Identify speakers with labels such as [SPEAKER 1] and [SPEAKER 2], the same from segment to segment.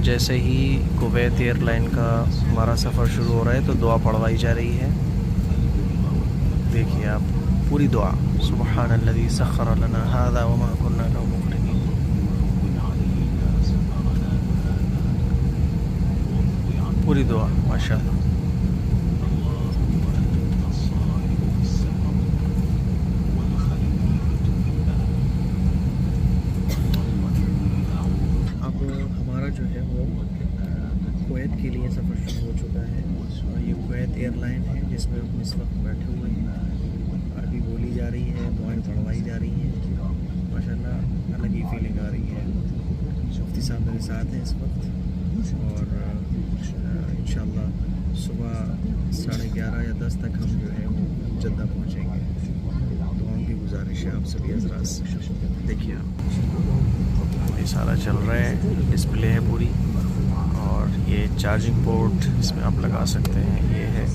[SPEAKER 1] جیسے ہی Kuwait air line کا ہمارا سفر شروع ہو رہا ہے تو دعا پڑھوائی جا رہی ہے. دیکھیے آپ پوری دعا سبحان الذی سخر لنا ھذا وما كنا له مقرنین. پوری دعا ماشاء اللہ. اب ہمارا جو ہے وہ کویت کے لیے سفر شروع ہو چکا ہے اور یہ کویت ایئر لائن ہے جس میں ہم اس وقت بیٹھے ہوئے ہیں. عربی بولی جا رہی ہے, دعائیں پڑھوائی جا رہی ہیں. ماشاء اللہ الگ ہی فیلنگ آ رہی ہے. مفتی صاحب میرے ساتھ ہیں اس وقت اور انشاءاللہ صبح 11:30 یا 10 تک ہم جو ہے وہ جدہ پہنچیں گے. دعاؤں کی گزارش ہے آپ سبھی حضرات سے. دیکھیے آپ یہ سارا چل رہا ہے, ڈسپلے ہے پوری اور یہ چارجنگ پورٹ اس میں آپ لگا سکتے ہیں یہ ہے.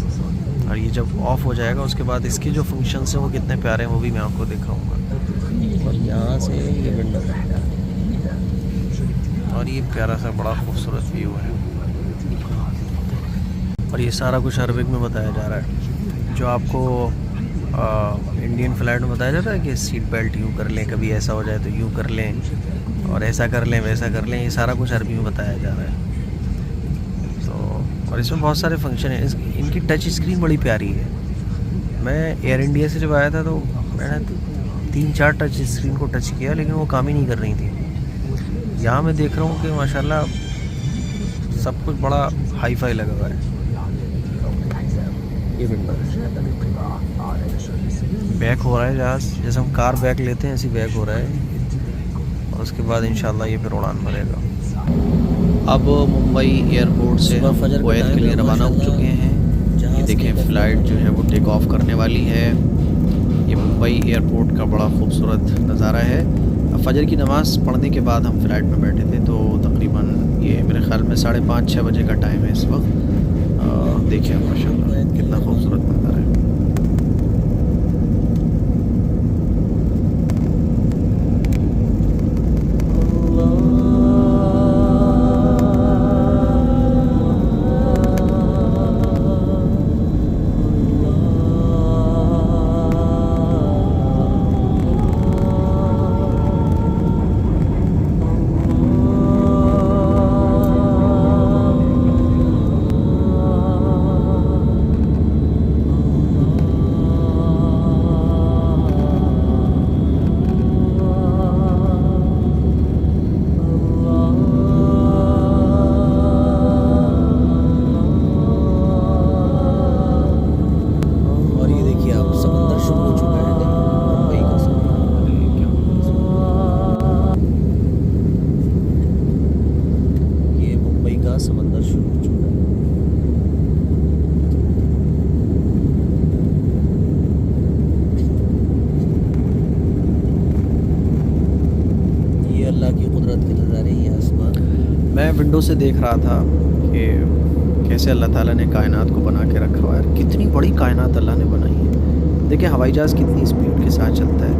[SPEAKER 1] اور یہ جب آف ہو جائے گا اس کے بعد اس کی جو فنکشنس ہیں وہ کتنے پیارے ہیں وہ بھی میں آپ کو دکھاؤں گا. اور یہاں سے یہ ونڈو ہے اور یہ پیارا سا بڑا خوبصورت ویو ہے اور یہ سارا کچھ عربک میں بتایا جا رہا ہے. جو آپ کو انڈین فلائٹ میں بتایا جاتا ہے کہ سیٹ بیلٹ یوں کر لیں, کبھی ایسا ہو جائے تو یوں کر لیں اور ایسا کر لیں ویسا کر لیں, یہ سارا کچھ عربی میں بتایا جا رہا ہے. تو اور اس میں بہت سارے فنکشن ہیں. ان کی ٹچ اسکرین بڑی پیاری ہے. میں ایئر انڈیا سے جب آیا تھا تو میں نے 3-4 ٹچ اسکرین کو ٹچ کیا لیکن وہ کام ہی نہیں کر رہی تھی. یہاں میں دیکھ رہا ہوں کہ ماشاءاللہ سب کچھ بڑا ہائی فائی لگا ہوا ہے. یہ بیک ہو رہا ہے جہاز, جیسے ہم کار بیک لیتے ہیں ایسی بیک ہو رہا ہے اور اس کے بعد انشاءاللہ یہ پھر اڑان بھرے گا. اب ممبئی ایئرپورٹ سے ہم کویت کے لیے روانہ ہو چکے ہیں. یہ دیکھیں فلائٹ جو ہے وہ ٹیک آف کرنے والی ہے. یہ ممبئی ایئرپورٹ کا بڑا خوبصورت نظارہ ہے. فجر کی نماز پڑھنے کے بعد ہم فلائٹ میں بیٹھے تھے تو تقریباً یہ میرے خیال میں 5:30-6 بجے کا ٹائم ہے اس وقت. دیکھیں ماشاء اللہ کتنا خوبصورت منظر ہے. سمندر شروع ہو چکا ہے. یہ اللہ کی قدرت کے نظارے, یہ آسمان. میں ونڈو سے دیکھ رہا تھا کہ کیسے اللہ تعالیٰ نے کائنات کو بنا کے رکھا ہوا ہے. کتنی بڑی کائنات اللہ نے بنائی ہے. دیکھیں ہوائی جہاز کتنی اسپیڈ کے ساتھ چلتا ہے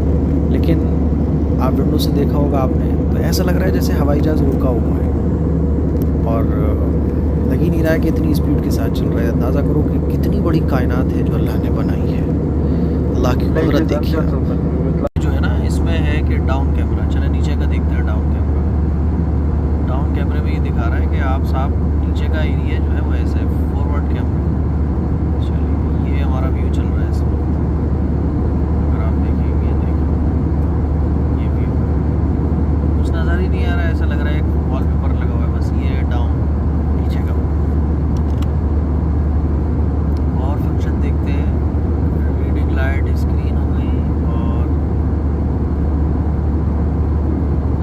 [SPEAKER 1] لیکن آپ ونڈو سے دیکھا ہوگا آپ نے تو ایسا لگ رہا ہے جیسے ہوائی جہاز رکا ہوا ہے اور لگ ہی نہیں رہا ہے کہ اتنی اسپیڈ کے ساتھ چل رہا ہے. اندازہ کرو کہ کتنی بڑی کائنات ہے جو اللہ نے بنائی ہے. اللہ کی قدرت دیکھیے. جو ہے نا اس میں ہے کہ ڈاؤن کیمرہ, چلے نیچے کا دیکھتے ہیں. ڈاؤن کیمرہ, ڈاؤن کیمرے میں یہ دکھا رہا ہے کہ آپ صاحب نیچے کا ایریا جو ہے وہ ایسا ہے. فارورڈ کیمرہ, چلیے یہ ہمارا ویو چل رہا ہے اس میں. اگر آپ دیکھیں گے یہ ویو کچھ نظر ہی نہیں آ رہا ہے. ایسا لگ رہا ہے ایک وال پیپر لگا ہوا ہے بس. یہ ڈاؤن نیچے کا. اور فنکشن دیکھتے ہیں. ریڈنگ لائٹ اسکرین ہو گئی اور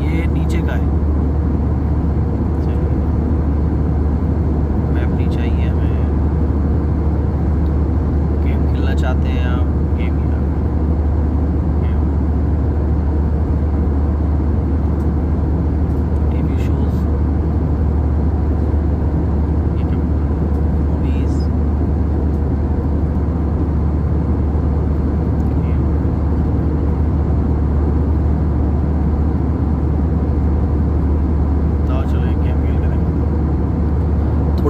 [SPEAKER 1] یہ نیچے کا ہے. میپ نہیں چاہیے ہمیں. گیم کھیلنا چاہتے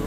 [SPEAKER 1] 2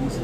[SPEAKER 1] 20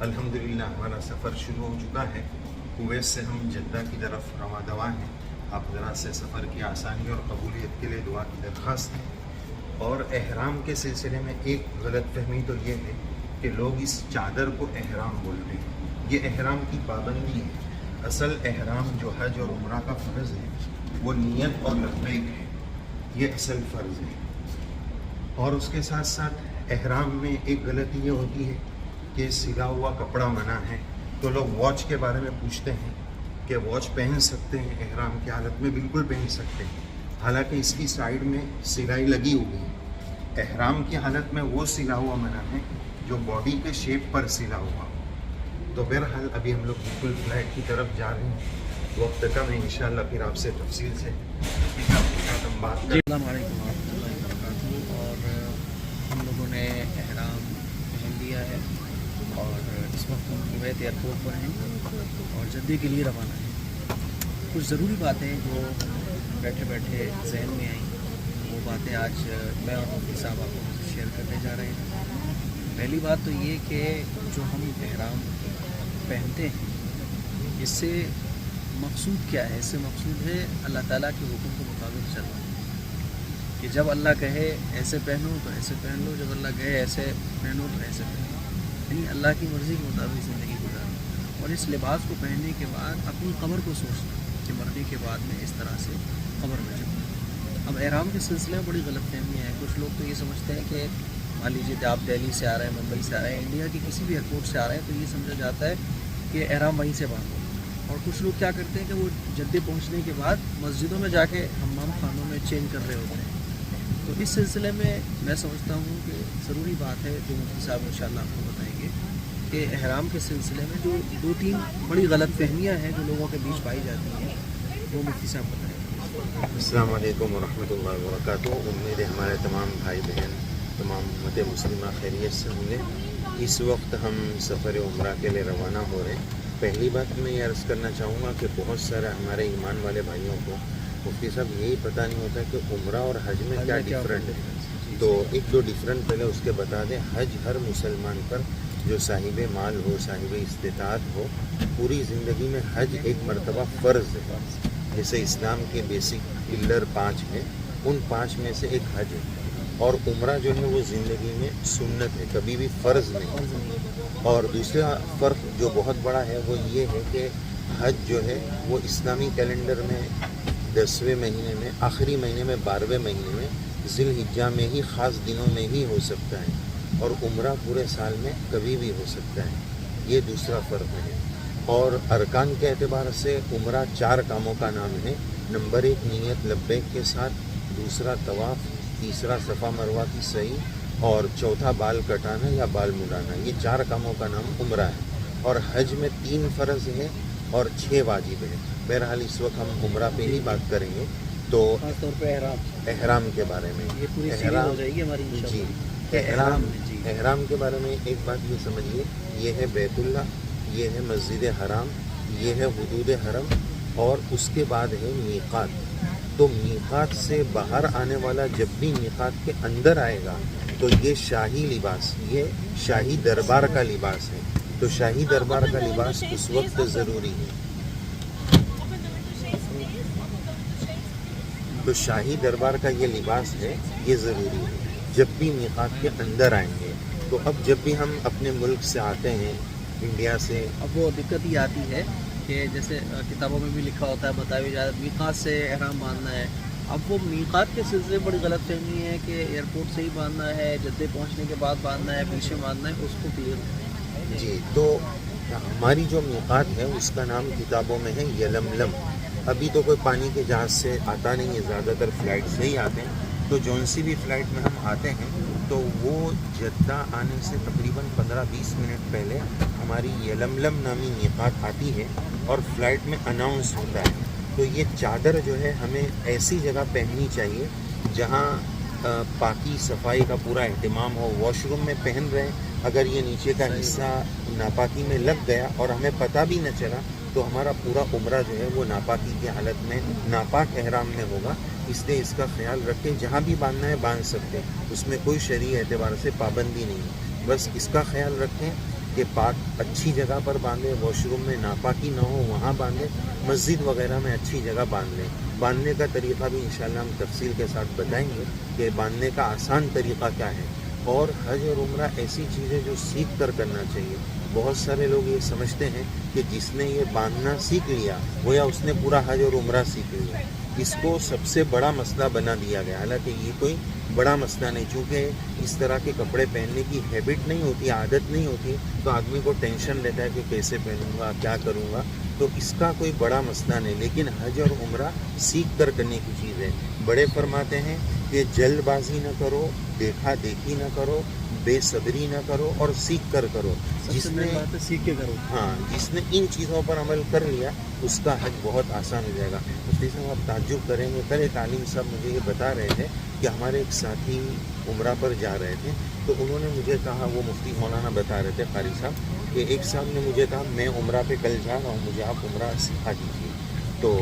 [SPEAKER 2] الحمدللہ ہمارا سفر شروع ہو چکا ہے. کویت سے ہم جدہ کی طرف رواں دواں ہیں. آپ ذرا سے سفر کی آسانی اور قبولیت کے لیے دعا کی درخواست ہے. اور احرام کے سلسلے میں ایک غلط فہمی تو یہ ہے کہ لوگ اس چادر کو احرام بولتے ہیں. یہ احرام کی پابندی ہے. اصل احرام جو حج اور عمرہ کا فرض ہے وہ نیت اور لبیک ہے. یہ اصل فرض ہے. اور اس کے ساتھ ساتھ احرام میں ایک غلطی یہ ہوتی ہے کہ سلا ہوا کپڑا منع ہے. تو لوگ واچ کے بارے میں پوچھتے ہیں کہ واچ پہن سکتے ہیں احرام کی حالت میں؟ بالکل پہن سکتے ہیں، حالانکہ اس کی سائڈ میں سلائی لگی ہوئی ہے. احرام کی حالت میں وہ سلا ہوا منع ہے جو باڈی کے شیپ پر سلا ہوا. تو بہرحال ابھی ہم لوگ بالکل فلائٹ کی طرف جا رہے ہیں. وقت کم ہے، انشاءاللہ پھر آپ سے تفصیل سے ہم بات کریں.
[SPEAKER 1] السلام علیکم ورحمۃ اللہ وبرکاتہ. اور ہم لوگوں نے احرام پہن لیا ہے اور اس وقت ہم کویت ایئرپورٹ پر ہیں اور جدہ کے لیے روانہ ہیں. کچھ ضروری باتیں جو بیٹھے بیٹھے ذہن میں آئیں وہ باتیں آج میں اور مفتی صاحب آپ کو شیئر کرنے جا رہے ہیں. پہلی بات تو یہ کہ جو ہم احرام پہنتے ہیں اس سے مقصود کیا ہے؟ اس سے مقصود ہے اللہ تعالیٰ کے حکم کے مطابق چلنا. کہ جب اللہ کہے ایسے پہنو تو ایسے پہن لو، جب اللہ کہے ایسے پہنو تو ایسے پہنو، یعنی اللہ کی مرضی کے مطابق زندگی گزارنا. اور اس لباس کو پہننے کے بعد اپنی قبر کو سوچنا کہ مرنے کے بعد میں اس طرح سے قبر میں جاؤں. اب احرام کے سلسلے میں بڑی غلط فہمیاں ہیں. کچھ لوگ تو یہ سمجھتے ہیں کہ مان لیجیے کہ آپ دہلی سے آ رہے ہیں، ممبئی سے آ رہے ہیں، انڈیا کے کسی بھی ایئرپورٹ سے آ رہے ہیں تو یہ سمجھا جاتا ہے کہ احرام وہیں سے باندھو. اور کچھ لوگ کیا کرتے ہیں کہ وہ جدہ پہنچنے کے بعد مسجدوں میں جا کے حمام خانوں میں چینج کر رہے ہوتے ہیں. تو اس سلسلے میں سمجھتا ہوں کہ ضروری بات ہے جو مفتی صاحب انشاءاللہ آپ کو بتائیں گے کہ احرام کے سلسلے میں جو 2-3 بڑی غلط فہمیاں ہیں جو لوگوں کے بیچ پائی جاتی ہیں وہ مفتی صاحب بتائیں گے.
[SPEAKER 2] السلام علیکم ورحمۃ اللہ وبرکاتہ. امید ہے ہمارے تمام بھائی بہن، تمام امت مسلمہ خیریت سے ہوں گے. اس وقت ہم سفر عمرہ کے لیے روانہ ہو رہے ہیں. پہلی بات میں یہ عرض کرنا چاہوں گا کہ بہت سارے ہمارے ایمان والے بھائیوں کو مفتی صاحب یہی پتہ نہیں ہوتا کہ عمرہ اور حج میں کیا ڈفرینٹ ہے. تو 1-2 ڈفرینٹ پہلے اس کے بتا دیں. حج ہر مسلمان پر جو صاحب مال ہو، صاحب استطاعت ہو، پوری زندگی میں حج ایک مرتبہ فرض ہے. جیسے اسلام کے بیسک پلر 5 ہیں، ان 5 میں سے ایک حج ہے. اور عمرہ جو ہے وہ زندگی میں سنت ہے، کبھی بھی فرض نہیں. اور دوسرا فرق جو بہت بڑا ہے وہ یہ ہے کہ حج جو ہے وہ اسلامی کیلنڈر میں 10ویں مہینے میں، آخری مہینے میں 12ویں مہینے میں، ذی الحجہ میں ہی، خاص دنوں میں ہی ہو سکتا ہے. اور عمرہ پورے سال میں کبھی بھی ہو سکتا ہے. یہ دوسرا فرق ہے. اور ارکان کے اعتبار سے عمرہ 4 کاموں کا نام ہے. نمبر 1 نیت لبیک کے ساتھ، دوسرا طواف، تیسرا صفا مروہ کی سعی، اور چوتھا بال کٹانا یا بال مڈانا. یہ 4 کاموں کا نام عمرہ ہے. اور حج میں 3 فرض ہے اور 6 واجب ہے. بہرحال اس وقت ہم عمرہ پہ ہی بات کریں گے. تو
[SPEAKER 1] خاص طور پہ
[SPEAKER 2] احرام کے بارے میں
[SPEAKER 1] یہ پوری سیریز ہو جائے گی ہماری
[SPEAKER 2] جی
[SPEAKER 1] احرام
[SPEAKER 2] احرام کے بارے میں ایک بات یہ سمجھیے، یہ ہے بیت اللہ، یہ ہے مسجد حرام، یہ ہے حدود حرم، اور اس کے بعد ہے میقات. تو میقات سے باہر آنے والا جب بھی میقات کے اندر آئے گا تو یہ شاہی لباس، یہ شاہی دربار کا لباس ہے. تو شاہی دربار کا لباس اس وقت ضروری ہے. تو شاہی دربار کا یہ لباس ہے، یہ ضروری ہے جب بھی میقات کے اندر آئیں گے. تو اب جب بھی ہم اپنے ملک سے آتے ہیں، انڈیا سے،
[SPEAKER 1] اب وہ دقت یہ آتی ہے کہ جیسے کتابوں میں بھی لکھا ہوتا ہے، بتایا بھی جاتا ہے میقات سے احرام باندھنا ہے. اب وہ میقات کے سلسلے بڑی غلط فہمی ہے کہ ایئرپورٹ سے ہی باندھنا ہے، جدہ پہنچنے کے بعد باندھنا ہے، پیچھے باندھنا ہے. اس کو کلیئر
[SPEAKER 2] جی. تو ہماری جو میقات ہے اس کا نام کتابوں میں ہے یلملم. ابھی تو کوئی پانی کے جہاز سے آتا نہیں ہے، زیادہ تر فلائٹ سے ہی آتے ہیں. تو جون سی بھی فلائٹ میں ہم آتے ہیں تو وہ جدہ آنے سے تقریباً 15-20 منٹ پہلے ہماری یلملم نامی میقات آتی ہے اور فلائٹ میں اناؤنس ہوتا ہے. تو یہ چادر جو ہے ہمیں ایسی جگہ پہننی چاہیے جہاں پاکی صفائی کا پورا اہتمام ہو. واش روم میں پہن رہے ہیں، اگر یہ نیچے کا حصہ ناپاکی میں لگ گیا اور ہمیں پتہ بھی نہ چلا تو ہمارا پورا عمرہ جو ہے وہ ناپاکی کی حالت میں، ناپاک احرام میں ہوگا. اس لیے اس کا خیال رکھیں. جہاں بھی باندھنا ہے باندھ سکتے ہیں، اس میں کوئی شرعی اعتبار سے پابندی نہیں. بس اس کا خیال رکھیں کہ پاک اچھی جگہ پر باندھیں، واش روم میں ناپاکی نہ ہو وہاں باندھیں، مسجد وغیرہ میں اچھی جگہ باندھ لیں. باندھنے کا طریقہ بھی انشاءاللہ ہم تفصیل کے ساتھ بتائیں گے کہ باندھنے کا آسان طریقہ کیا ہے. اور حج اور عمرہ ایسی چیز ہے جو سیکھ کر کرنا چاہیے. بہت سارے لوگ یہ سمجھتے ہیں کہ جس نے یہ باندھنا سیکھ لیا گویا اس نے پورا حج اور عمرہ سیکھ لیا. اس کو سب سے بڑا مسئلہ بنا دیا گیا، حالانکہ یہ کوئی بڑا مسئلہ نہیں. چونکہ اس طرح کے کپڑے پہننے کی ہیبٹ نہیں ہوتی، عادت نہیں ہوتی، تو آدمی کو ٹینشن رہتا ہے کہ کیسے پہنوں گا، کیا کروں گا. تو اس کا کوئی بڑا مسئلہ نہیں، لیکن حج اور عمرہ سیکھ کر کرنے کی چیز ہے. بڑے فرماتے ہیں کہ جلد بازی نہ کرو، دیکھا دیکھی نہ کرو، بے صبری نہ کرو، اور سیکھ کر کرو. جس نے
[SPEAKER 1] سیکھ کے کرو.
[SPEAKER 2] ہاں جس نے ان چیزوں پر عمل کر لیا اس کا حج بہت آسان ہو جائے گا. مفتی صاحب آپ تعجب کریں گے، کل ایک عالم صاحب مجھے یہ بتا رہے تھے کہ ہمارے ایک ساتھی عمرہ پر جا رہے تھے، تو انہوں نے مجھے کہا، وہ مفتی مولانا بتا رہے تھے قاری صاحب، کہ ایک صاحب نے مجھے کہا میں عمرہ پہ کل جا رہا ہوں، مجھے آپ عمرہ سکھا دیجیے. تو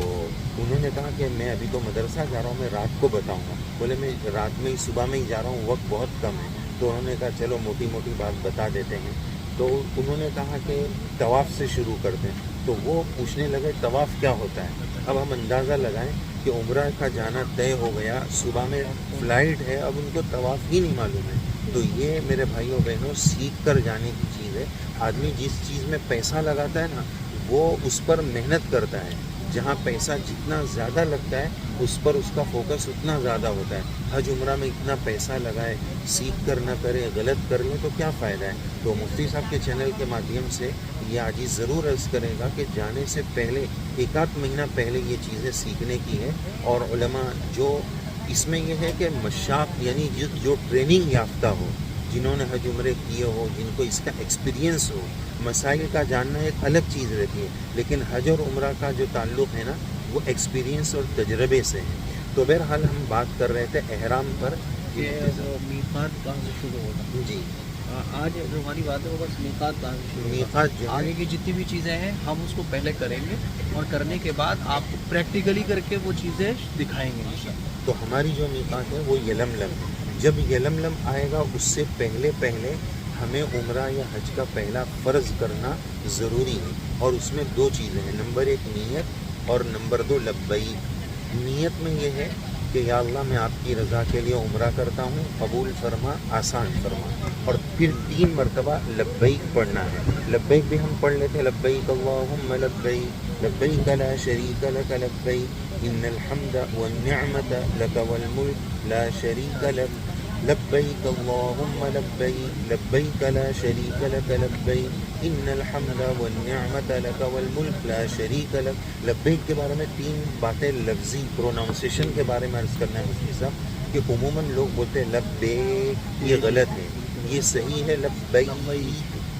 [SPEAKER 2] انہوں نے کہا کہ میں ابھی تو مدرسہ جا رہا ہوں، میں رات کو بتاؤں گا. بولے میں رات میں ہی صبح میں ہی جا رہا ہوں، وقت بہت کم ہے. تو انہوں نے کہا چلو موٹی موٹی بات بتا دیتے ہیں. تو انہوں نے کہا کہ طواف سے شروع کرتے ہیں. تو وہ پوچھنے لگے طواف کیا ہوتا ہے. اب ہم اندازہ لگائیں کہ عمرہ کا جانا طے ہو گیا، صبح میں فلائٹ ہے، اب ان کو طواف ہی نہیں معلوم ہے. تو یہ میرے بھائیوں بہنوں سیکھ کر جانے کی چیز ہے. آدمی جس چیز میں پیسہ لگاتا ہے نا وہ اس پر محنت کرتا ہے. جہاں پیسہ جتنا زیادہ لگتا ہے اس پر اس کا فوکس اتنا زیادہ ہوتا ہے. حج عمرہ میں اتنا پیسہ لگائے، سیکھ کر نہ کرے، غلط کر لیں تو کیا فائدہ ہے. تو مفتی صاحب کے چینل کے مادھیم سے یہ عاجز ضرور عرض کرے گا کہ جانے سے پہلے ایک آدھ مہینہ پہلے یہ چیزیں سیکھنے کی ہے. اور علماء جو اس میں یہ ہے کہ مشاق یعنی جو ٹریننگ یافتہ ہو، جنہوں نے حج عمرے کیے ہو، جن کو اس کا ایکسپیرینس ہو. مسائل کا جاننا ایک الگ چیز رہتی ہے، لیکن حج اور عمرہ کا جو تعلق ہے نا وہ ایکسپیرینس اور تجربے سے ہے. تو بہرحال ہم بات کر رہے تھے احرام پر.
[SPEAKER 1] میقات کہاں سے شروع ہوگا؟
[SPEAKER 2] جی
[SPEAKER 1] آج جو ہماری بات ہے وہ بس میقات کہاں سے شروع ہوگا.
[SPEAKER 2] میقات جو ہے
[SPEAKER 1] آگے کی جتنی بھی چیزیں ہیں ہم اس کو پہلے کریں گے، اور کرنے کے بعد آپ کو پریکٹیکلی کر کے وہ چیزیں دکھائیں گے.
[SPEAKER 2] تو ہماری جو میقات ہے وہ یلملم ہے. جب یلملم آئے گا اس سے پہلے ہمیں عمرہ یا حج کا پہلا فرض کرنا ضروری ہے. اور اس میں دو چیزیں ہیں، نمبر ایک نیت اور نمبر دو لبیک. نیت میں یہ ہے کہ یا اللہ میں آپ کی رضا کے لیے عمرہ کرتا ہوں، قبول فرما، آسان فرما. اور پھر 3 مرتبہ لبیک پڑھنا ہے. لبیک بھی ہم پڑھ لیتے، لبیک اللہم لبیک، لبیک لا شریک لک لبیک، ان الحمد والنعمت لک والملک لا شریک لک، لبیک اللہم لبیک، لبیک لا شریک لک لبیک، ان الحمد والنعمت لک والملک لا شریک لک. لبیک کے بارے میں 3 باتیں لفظی پروناؤنسیشن کے بارے میں عرض کرنا ہے مفتی صاحب کہ عموماً لوگ بولتے ہیں لبیک، یہ غلط ہے، یہ صحیح ہے لبیک،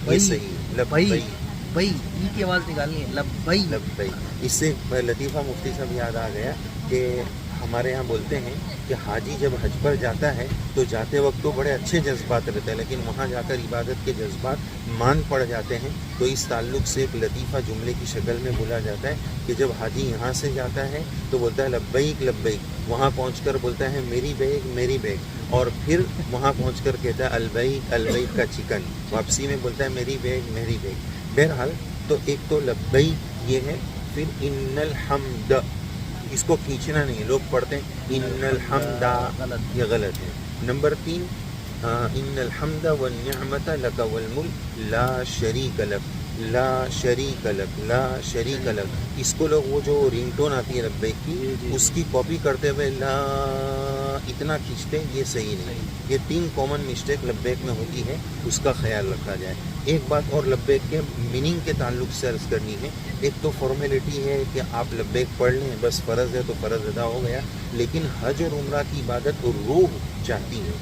[SPEAKER 2] یہ صحیح لبیک
[SPEAKER 1] بھائی ای کی آواز نکالنی ہے، لبیک.
[SPEAKER 2] لبیک. اس سے لطیفہ مفتی صاحب یاد آ گیا کہ ہمارے یہاں بولتے ہیں کہ حاجی جب حج پر جاتا ہے تو جاتے وقت تو بڑے اچھے جذبات رہتے ہیں، لیکن وہاں جا کر عبادت کے جذبات مان پڑ جاتے ہیں. تو اس تعلق سے ایک لطیفہ جملے کی شکل میں بولا جاتا ہے کہ جب حاجی یہاں سے جاتا ہے تو بولتا ہے لبیک لبیک، وہاں پہنچ کر بولتا ہے میری بیگ میری بیگ، اور پھر وہاں پہنچ کر کہتا ہے البیک البیک کا چکن، واپسی میں بولتا ہے میری بیگ میری بیگ. بہرحال تو ایک تو لبیک یہ ہے. پھر ان الحمد، اس کو کھینچنا نہیں ہے، لوگ پڑھتے ہیں ان الحمد، یہ غلط ہے. نمبر 3 ان الحمد والنعمت لک والملک لا شریک لک، لا شریک لک، لا شریک لک. اس کو لوگ وہ جو رنگ ٹون آتی ہے لبیک کی اس کی کاپی کرتے ہوئے لا اتنا کھینچتے، یہ صحیح نہیں. یہ 3 کامن مسٹیک لبیک میں ہوتی ہے، اس کا خیال رکھا جائے. ایک بات اور لبیک کے میننگ کے تعلق سے عرض کرنی ہے. ایک تو فارمیلٹی ہے کہ آپ لبیک پڑھ لیں، بس فرض ہے تو فرض ادا ہو گیا، لیکن حج اور عمرہ کی عبادت روح چاہتی ہے،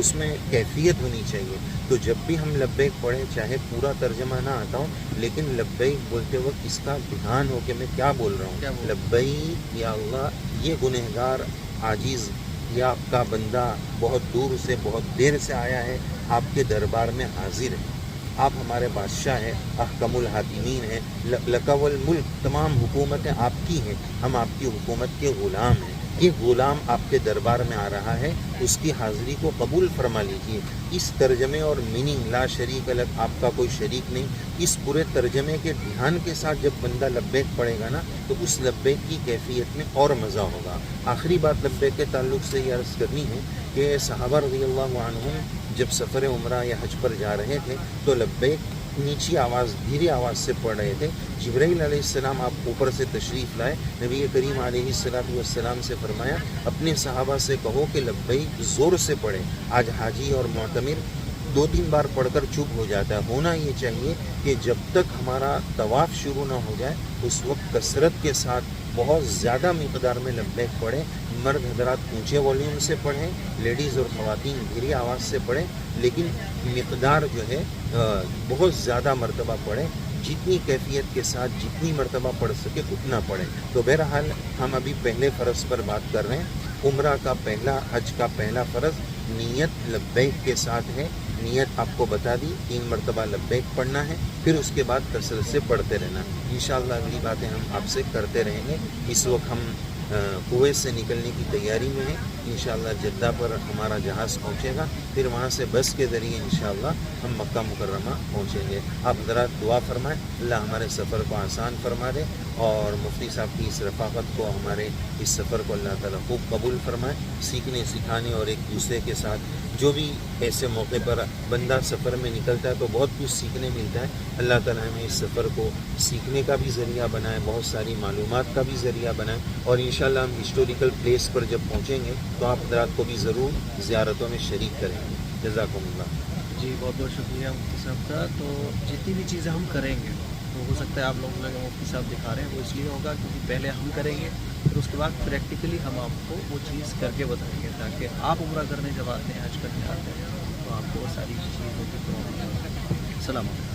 [SPEAKER 2] اس میں کیفیت ہونی چاہیے. تو جب بھی ہم لبیک پڑھیں، چاہے پورا ترجمہ نہ آتا ہوں، لیکن لبیک بولتے وقت اس کا دھیان ہو کہ میں کیا بول رہا ہوں. لبیک یا اللہ، یہ گنہگار عاجز یا آپ کا بندہ بہت دور سے بہت دیر سے آیا ہے، آپ کے دربار میں حاضر ہے، آپ ہمارے بادشاہ ہیں، احکم الحاکمین ہیں، لک والملک، تمام حکومتیں آپ کی ہیں، ہم آپ کی حکومت کے غلام ہیں. یہ غلام آپ کے دربار میں آ رہا ہے، اس کی حاضری کو قبول فرما لیجیے۔ اس ترجمے اور میننگ لا شریک الگ، آپ کا کوئی شریک نہیں، اس پورے ترجمے کے دھیان کے ساتھ جب بندہ لبیک پڑھے گا نا تو اس لبیک کی کیفیت میں اور مزہ ہوگا۔ آخری بات لبیک کے تعلق سے یہ عرض کرنی ہے کہ صحابہ رضی اللہ عنہم جب سفر عمرہ یا حج پر جا رہے تھے تو لبیک نیچی آواز، دھیری آواز سے پڑھ رہے تھے۔ جبرائیل علیہ السلام آپ اوپر سے تشریف لائے، نبی کریم علیہ السلام سے فرمایا اپنے صحابہ سے کہو کہ لبیک زور سے پڑھے۔ آج حاجی اور معتمر 2-3 بار پڑھ کر چپ ہو جاتا ہے۔ ہونا یہ چاہیے کہ جب تک ہمارا طواف شروع نہ ہو جائے اس وقت کثرت کے ساتھ بہت زیادہ مقدار میں لبیک پڑھیں۔ مرد حضرات اونچے والیوم سے پڑھیں، لیڈیز اور خواتین دھیری آواز سے پڑھیں، لیکن مقدار جو ہے بہت زیادہ مرتبہ پڑھیں۔ جتنی کیفیت کے ساتھ جتنی مرتبہ پڑھ سکے اتنا پڑھیں۔ تو بہرحال ہم ابھی پہلے فرض پر بات کر رہے ہیں۔ عمرہ کا پہلا، حج کا پہلا فرض نیت لبیک کے ساتھ ہے۔ نیت آپ کو بتا دی، 3 مرتبہ لبیک پڑھنا ہے، پھر اس کے بعد کثرت سے پڑھتے رہنا۔ انشاءاللہ اگلی باتیں ہم آپ سے کرتے رہیں گے۔ اس وقت ہم کویت سے نکلنے کی تیاری میں ہیں۔ انشاءاللہ جدہ پر ہمارا جہاز پہنچے گا، پھر وہاں سے بس کے ذریعے انشاءاللہ ہم مکہ مکرمہ پہنچیں گے۔ آپ حضرات دعا فرمائیں، اللہ ہمارے سفر کو آسان فرما دے، اور مفتی صاحب کی اس رفاقت کو، ہمارے اس سفر کو اللہ تعالیٰ خوب قبول فرمائے۔ سیکھنے سکھانے اور ایک دوسرے کے ساتھ جو بھی ایسے موقع پر بندہ سفر میں نکلتا ہے تو بہت کچھ سیکھنے ملتا ہے۔ اللہ تعالیٰ ہمیں اس سفر کو سیکھنے کا بھی ذریعہ بنائے، بہت ساری معلومات کا بھی ذریعہ بنائے، اور انشاءاللہ ہم ہسٹوریکل پلیس پر جب پہنچیں گے تو آپ حضرات کو بھی ضرور زیارتوں میں شریک کریں گے۔ جزاکم اللہ۔
[SPEAKER 1] جی بہت بہت شکریہ مفتی صاحب کا۔ تو جتنی بھی چیزیں ہم کریں گے تو ہو سکتا ہے آپ لوگوں کو مفتی صاحب دکھا رہے ہیں وہ اس لیے ہوگا کیونکہ پہلے ہم کریں گے، پھر اس کے بعد پریکٹیکلی ہم آپ کو وہ چیز کر کے بتائیں گے، تاکہ آپ عمرہ کرنے جب آتے ہیں، حج کرنے آتے ہیں تو آپ کو وہ ساری چیزوں کی پرابلم۔ السلام علیکم۔